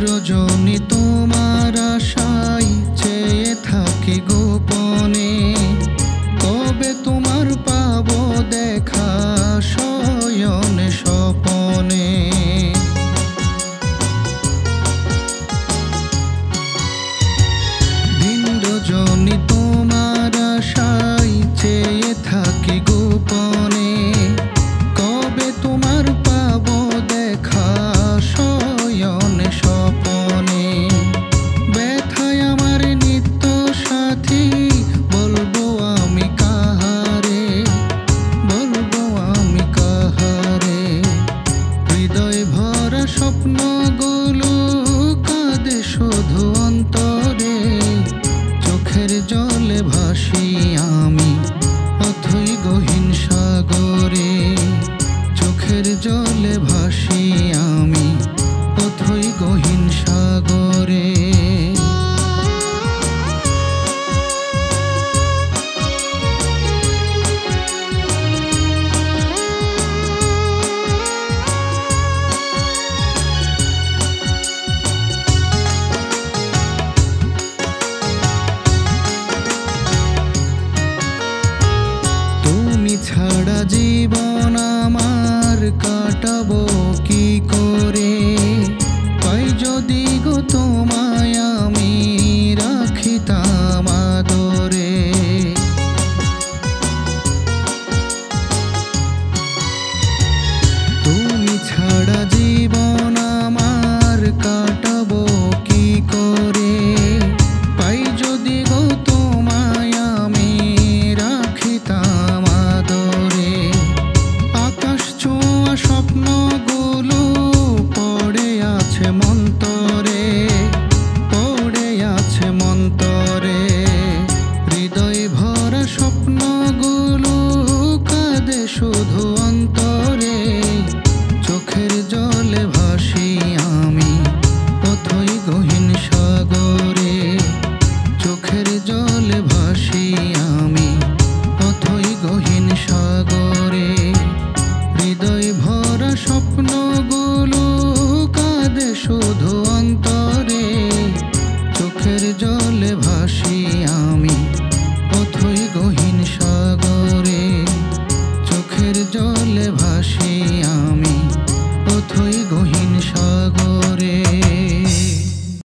রজনী তোমার আশায় চেয়ে থাকি গোপনে, কবে তোমার পাবো দেখা শয়নে স্বপনে। দিন রজনী তোমার আশায় চেয়ে থাকি গোপনে, কবে তোমার পাবো দেখা শয়নে স্বপনে। ব্যথায় আমার নিত্য সাথী, বলবো আমি কাহারে, বলবো আমি কাহারে। হৃদয় ভরা স্বপ্নগুলো কাঁদে শুধু অন্তরে, চোখের জলে ভাসি আমি অথই গহীন সাগরে, চোখের জলে ভাসি আমি অথই গহীন সাগরে। তুমি ছাড়া জীবন আমার কাটাবো কি করে, পাই যদি গো তোমার